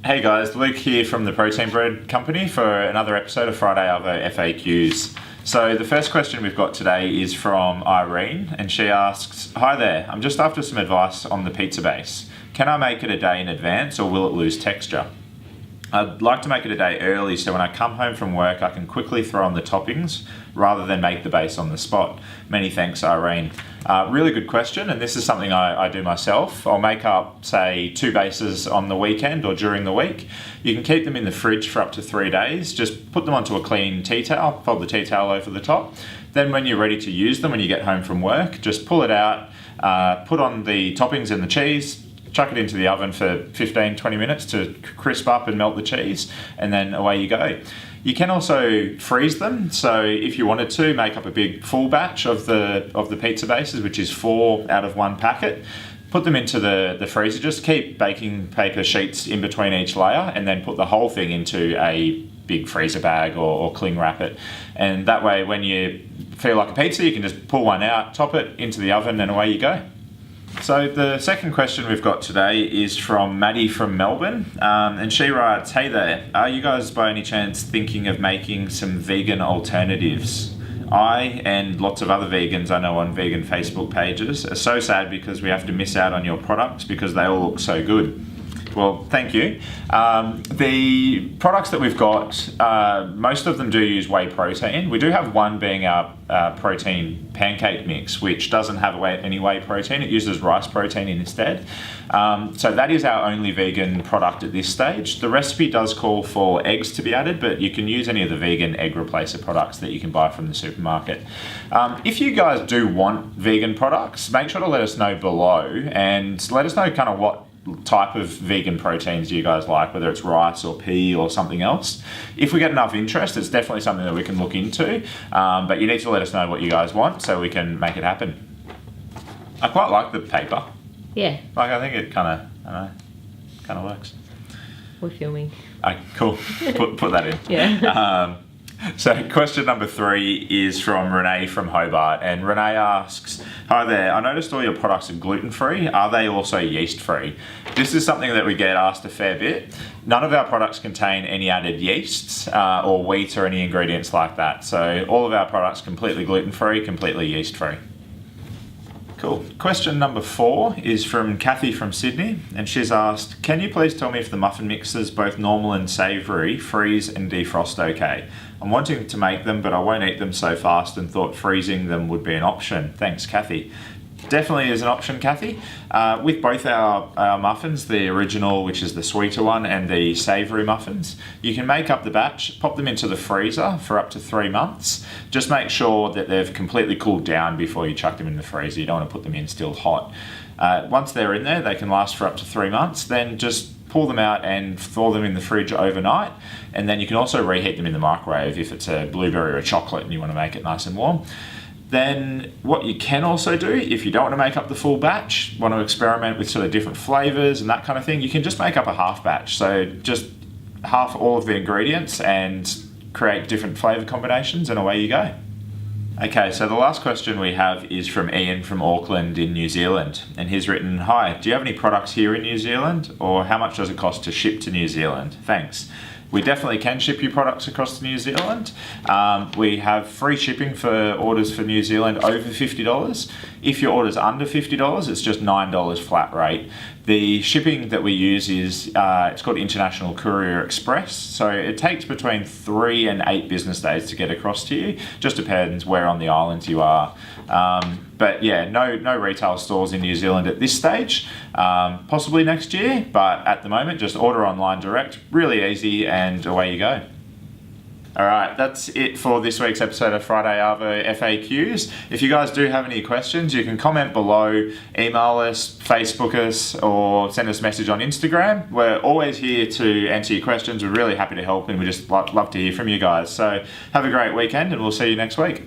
Hey guys, Luke here from the Protein Bread Company for another episode of Friday Arvo FAQs. So the first question we've got today is from Irene, and she asks, "Hi there, I'm just after some advice on the pizza base. Can I make it a day in advance or will it lose texture? I'd like to make it a day early so when I come home from work I can quickly throw on the toppings rather than make the base on the spot. Many thanks, Irene." Really good question, and this is something I do myself. I'll make up, say, 2 bases on the weekend or during the week. You can keep them in the fridge for up to 3 days. Just put them onto a clean tea towel, fold the tea towel over the top. Then when you're ready to use them, when you get home from work, just pull it out, put on the toppings and the cheese, chuck it into the oven for 15-20 minutes to crisp up and melt the cheese, and then away you go. You can also freeze them, so if you wanted to, make up a big full batch of the pizza bases, which is 4 out of 1 packet. Put them into the freezer, just keep baking paper sheets in between each layer, and then put the whole thing into a big freezer bag or cling wrap it. And that way, when you feel like a pizza, you can just pull one out, top it into the oven, and away you go. So the second question we've got today is from Maddie from Melbourne, and she writes, "Hey there, are you guys by any chance thinking of making some vegan alternatives? I and lots of other vegans I know on vegan Facebook pages are so sad because we have to miss out on your products because they all look so good." Well, thank you. The products that we've got, most of them do use whey protein. We do have one being our protein pancake mix, which doesn't have any whey protein. It uses rice protein instead. So that is our only vegan product at this stage. The recipe does call for eggs to be added, but you can use any of the vegan egg replacer products that you can buy from the supermarket. If you guys do want vegan products, make sure to let us know below and let us know kind of what type of vegan proteins you guys like, whether it's rice or pea or something else. If we get enough interest, it's definitely something that we can look into, but you need to let us know what you guys want so we can make it happen. I quite like the paper. Yeah. Like, I think it kind of works. We're filming. Cool. Put that in. Yeah. So question number 3 is from Renee from Hobart, and Renee asks, "Hi there, I noticed all your products are gluten-free. Are they also yeast-free?" This is something that we get asked a fair bit. None of our products contain any added yeasts or wheat or any ingredients like that. So all of our products completely gluten-free, completely yeast-free. Cool. Question number 4 is from Kathy from Sydney, and she's asked, "Can you please tell me if the muffin mixes, both normal and savoury, freeze and defrost okay? I'm wanting to make them, but I won't eat them so fast and thought freezing them would be an option. Thanks, Kathy." Definitely is an option, Kathy. With both our muffins, the original, which is the sweeter one, and the savoury muffins, you can make up the batch, pop them into the freezer for up to 3 months. Just make sure that they've completely cooled down before you chuck them in the freezer. You don't want to put them in still hot. Once they're in there, they can last for up to 3 months. Then just pull them out and thaw them in the fridge overnight. And then you can also reheat them in the microwave if it's a blueberry or a chocolate and you want to make it nice and warm. Then what you can also do, if you don't want to make up the full batch, want to experiment with sort of different flavours and that kind of thing, you can just make up a half batch. So just half all of the ingredients and create different flavour combinations, and away you go. Okay, so the last question we have is from Ian from Auckland in New Zealand, and he's written, "Hi, do you have any products here in New Zealand, or how much does it cost to ship to New Zealand? Thanks." We definitely can ship you products across to New Zealand. We have free shipping for orders for New Zealand over $50. If your order's under $50, it's just $9 flat rate. The shipping that we use is, it's called International Courier Express. So it takes between 3 and 8 business days to get across to you. Just depends where on the island you are. But yeah, no retail stores in New Zealand at this stage. Possibly next year, but at the moment, just order online direct. Really easy, and away you go. All right, that's it for this week's episode of Friday Arvo FAQs. If you guys do have any questions, you can comment below, email us, Facebook us, or send us a message on Instagram. We're always here to answer your questions. We're really happy to help, and we just love to hear from you guys. So have a great weekend, and we'll see you next week.